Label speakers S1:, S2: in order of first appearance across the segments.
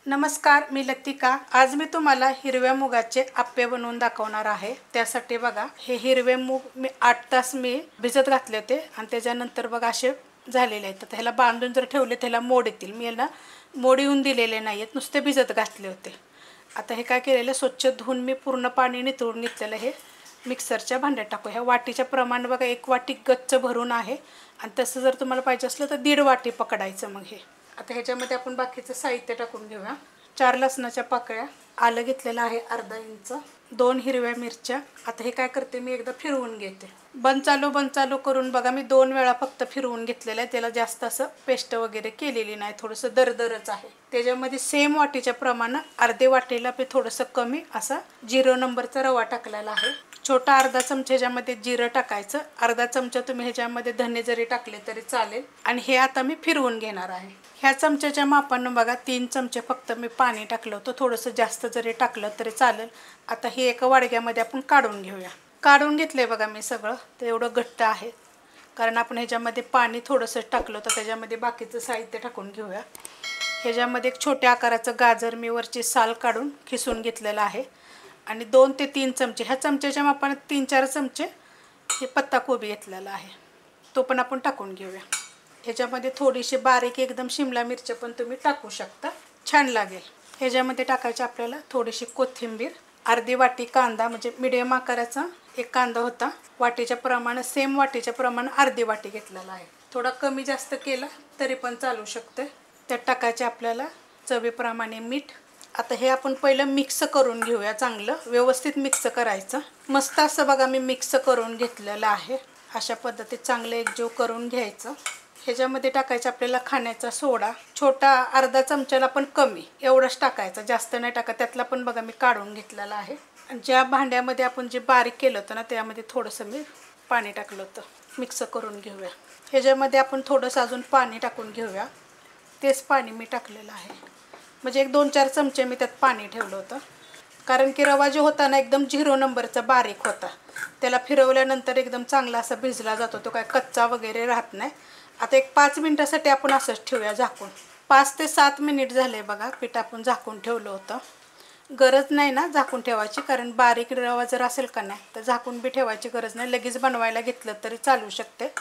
S1: नमस्कार, मी लतिका। आज मी तुम्हाला हिरव्या मुगाचे आप्पे बनवून दाखवणार आहे। त्यासाठी बघा, हे हिरवे मूग मी 8 तास भिजत घातले होते आणि त्याच्यानंतर बघा असे झालेले आहेत। तर ह्याला बांधून जर ठेवले त्याला मोड येतील। मी याला मोड येऊन दिलेले नाहीत, नुसते भिजत घातले होते। आता हे काय केलेलं, स्वच्छ धुवून मी पूर्ण पाणी निथळून घेतलेलं हे मिक्सरच्या भांड्यात टाकू। ह्या वाटीच्या प्रमाण बघा 1 वाटी गच्च भरून आहे आणि तसं जर तुम्हाला पाहिजे असलं तर 1.5 वाटी पकडायचं। मग हे आता ह्याच्यामध्ये आपण बाकीचं साहित्य टाकून घेऊया। 4 लसणाच्या पाकळ्या, आलं घेतलेलं आहे अर्धा इंच, 2 हिरव्या मिरच्या। आता हे काय करते, मी एकदा फिरवून घेते। बंद चालू करून बघा मी 2 वेळा फक्त फिरवून घेतलेलं आहे। त्याला जास्त असं पेस्ट वगैरे केलेली नाही, थोडंसं दरदरच आहे। त्याच्यामध्ये सेम वाटीच्या प्रमाणात अर्धे वाटीला मी थोडंसं कमी असा 0 नंबरचा रवा टाकलेला आहे। छोटा अर्धा चमचा ह्याच्यामध्ये जिरं टाकायचं, अर्धा चमचा तुम्ही ह्याच्यामध्ये धने जरी टाकले तरी चालेल। आणि हे आता मी फिरवून घेणार आहे। ह्या चमच्याच्या मापानं बघा 3 चमचे फक्त मी पाणी टाकलं होतं, थोडंसं जास्त जरी टाकलं तरी चालेल। आता हे एका वाडग्यामध्ये आपण काढून घेऊया। काढून घेतले बघा मी सगळं, ते एवढं घट्ट आहे कारण आपण ह्याच्यामध्ये पाणी थोडंसं टाकलं होतं। त्याच्यामध्ये बाकीचं साहित्य टाकून घेऊया। ह्याच्यामध्ये एक छोट्या आकाराचं गाजर मी वरची साल काढून खिसून घेतलेलं आहे आणि 2 ते 3 चमचे, ह्या चमच्याच्या मापाने 3-4 चमचे हे पत्ताकोबी घेतलेला आहे, तो पण आपण टाकून घेऊया। ह्याच्यामध्ये थोडीशी बारीक एकदम शिमला मिरची पण तुम्ही टाकू शकता, छान लागेल। ह्याच्यामध्ये टाकायची आपल्याला थोडीशी कोथिंबीर, अर्धी वाटी कांदा, म्हणजे मिडियम आकाराचा एक कांदा होता, वाटीच्या प्रमाणे सेम वाटीच्या प्रमाणे अर्धी वाटी घेतलेला आहे। थोडा कमी जास्त केला तरी पण चालू शकते। त्यात टाकायचे आपल्याला चवीप्रमाणे मीठ। आता हे आपण पहिलं मिक्स करून घेऊया, चांगलं व्यवस्थित मिक्स करायचं। मस्त असं बघा मी मिक्स करून घेतलेलं आहे। अशा पद्धतीत चांगलं एकजीव करून घ्यायचं। ह्याच्यामध्ये टाकायचं आपल्याला खाण्याचा सोडा, छोटा अर्धा चमच्याला पण कमी एवढंच टाकायचं, जास्त नाही टाका। त्यातला पण बघा मी काढून घेतलेला आहे। आणि ज्या भांड्यामध्ये आपण जे बारीक केलं होतं ना त्यामध्ये थोडंसं मी पाणी टाकलं होतं। मिक्स करून घेऊया। ह्याच्यामध्ये आपण थोडंसं अजून पाणी टाकून घेऊया, तेच पाणी मी टाकलेलं आहे। म्हणजे एक 2-4 चमचे मी त्यात पाणी ठेवलं होतं, कारण की रवा जो होता ना एकदम 0 नंबरचा बारीक होता। त्याला फिरवल्यानंतर एकदम चांगला असा भिजला जातो, तो काय कच्चा वगैरे राहत नाही। आता एक 5 मिनिटासाठी आपण असंच ठेवूया झाकून। 5 ते 7 मिनिट झाले बघा, पीठ आपण झाकून ठेवलं होतं। गरज नाही ना झाकून ठेवायची, कारण बारीक रवा जर असेल का नाही तर झाकून बी ठेवायची गरज नाही, लगेच बनवायला घेतलं तरी चालू शकते।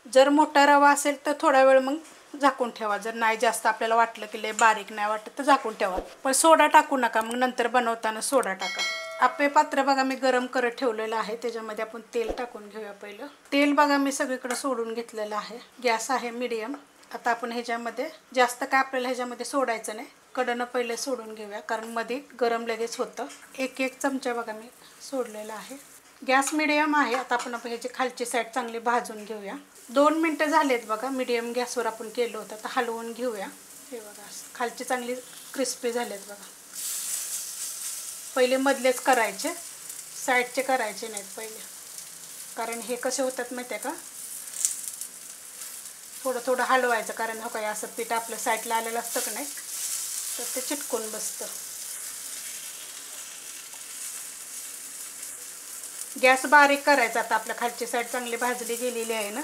S1: जर मोठा रवा असेल तर थोडा वेळ मग झाकून ठेवा, जर नाही जास्त आपल्याला वाटलं की लय बारीक नाही वाटत तर झाकून ठेवा। पण सोडा टाकू नका, मग नंतर बनवताना सोडा टाका। आप्पे पात्र बघा मी गरम करत ठेवलेलं आहे, त्याच्यामध्ये आपण तेल टाकून घेऊया। पहिलं तेल बघा मी सगळीकडे सोडून घेतलेलं आहे। गॅस आहे मीडियम। आता आपण ह्याच्यामध्ये जास्त काय आपल्याला ह्याच्यामध्ये सोडायचं नाही, कडनं पहिले सोडून घेऊया, कारण मध्ये गरम लगेच होतं। 1-1 चमचा बघा मी सोडलेला आहे। गॅस मीडियम आहे। आता आपण ह्याची खालची साईड चांगली भाजून घेऊया। 2 मिनटं झालेत बघा, मीडियम गॅसवर आपण केलं होतं, तर हलवून घेऊया। हे बघा खालची चांगली क्रिस्पी झालेत बघा। पहिले मधलेच करायचे, साईडचे करायचे नाहीत पहिले, कारण हे कसे होतात माहिती आहे का, थोडं थोडं हलवायचं, कारण हो काय असं पीठ आपलं साईडला आलेलं असतं का नाही तर ते चिटकून बसतं। गॅस बारीक करायचा। आता आपल्या खालची साईड चांगली भाजली गेलेली आहे ना,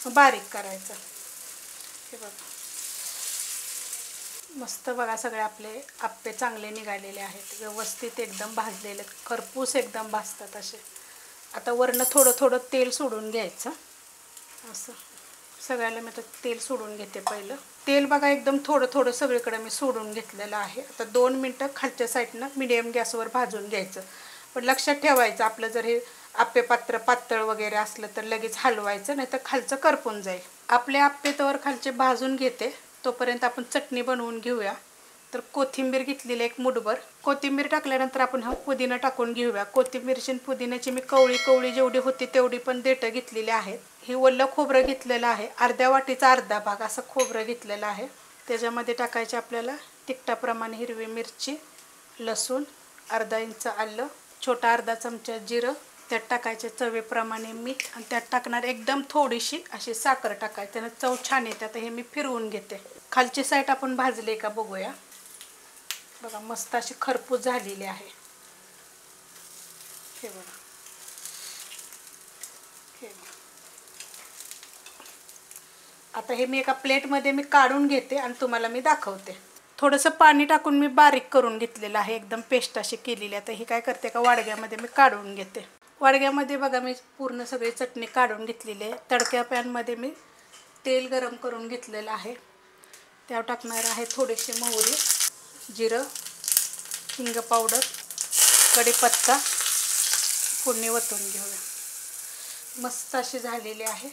S1: बारीक करायचं। हे बघा मस्त बघा, सगळे आपले आप्पे चांगले निघालेले आहेत, व्यवस्थित एकदम भाजलेले, खरपूस एकदम भाजतात असे। आता वरनं थोडं थोडं तेल सोडून घ्यायचं, असं सगळ्याला मी आता तेल सोडून घेते। पहिलं तेल बघा एकदम थोडं थोडं सगळीकडे मी सोडून घेतलेलं आहे। आता 2 मिनटं खालच्या साईडनं मीडियम गॅसवर भाजून घ्यायचं। पण लक्षात ठेवायचं, आपलं जर हे आप्पे पात्र पातळ वगैरे असलं तर लगेच हलवायचं, नाही तर खालचं करपून जाईल। आपले आप्पे तवर खालचे भाजून घेते, तोपर्यंत आपण चटणी बनवून घेऊया। तर कोथिंबीर घेतलेली 1 मुठभर, कोथिंबीर टाकल्यानंतर आपण हा पुदिना टाकून घेऊया। कोथिंबीरची आणि पुदिन्याची मी कवळी जेवढी होती तेवढी पण देठं घेतलेली आहेत। हे ओलं खोबरं घेतलेलं आहे, अर्ध्या वाटीचा अर्धा भाग असं खोबरं घेतलेलं आहे। त्याच्यामध्ये टाकायचे आपल्याला तिखटाप्रमाणे हिरवी मिरची, लसूण, अर्धा इंच आलं, छोटा अर्धा चमचा जिरं, त्यात टाकायचे चवीप्रमाणे मीठ आणि त्यात टाकणार एकदम थोडीशी अशी साखर टाकायची, त्यानं चव छान येते। आता हे मी फिरवून घेते। खालची साईड आपण भाजले का बघूया, बघा मस्त अशी खरपूस झालेली आहे। हे बघा, हे बघा। आता हे मी एका प्लेटमध्ये मी काढून घेते आणि तुम्हाला मी दाखवते। थोडंसं पाणी टाकून मी बारीक करून घेतलेलं आहे, एकदम पेस्ट अशी केलेली आहे. तर ही काय करते का वाडग्यामध्ये मी काढून घेते. वाडग्यामध्ये बघा मी पूर्ण सगळी चटणी काढून घेतलेली आहे. तडक्या पॅनमध्ये मी तेल गरम करून घेतलेलं आहे. त्यावर टाकणार आहे थोडीशी मोहरी, जिरं, हिंग पावडर, कढीपत्ता, फोडणी वतून घेऊया. मस्त अशी झालेली आहे.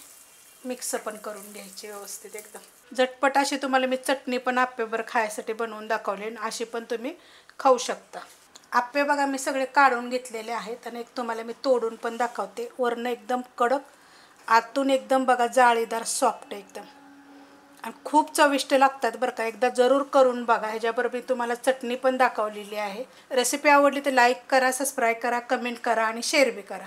S1: मिक्स पण करून घ्यायची व्यवस्थित एकदम. झटपट अशी तुम्हाला मी चटणी पण आप्पेबर खायसाठी बनवून दाखवली, अशी पण तुम्ही खाऊ शकता. आप्पे बघा मी सगळे काढून घेतलेले आहेत आणि एक तुम्हाला मी तोडून पण दाखवते. वरनं एकदम कडक, आतून एकदम बघा जाळीदार सॉफ्ट एकदम, आणि खूप चविष्ट लागतात बरं का. एकदा जरूर करून बघा. ह्याच्याबरोबर मी तुम्हाला चटणी पण दाखवलेली आहे. रेसिपी आवडली तर लाईक करा, सबस्क्राईब करा, कमेंट करा आणि शेअर बी करा.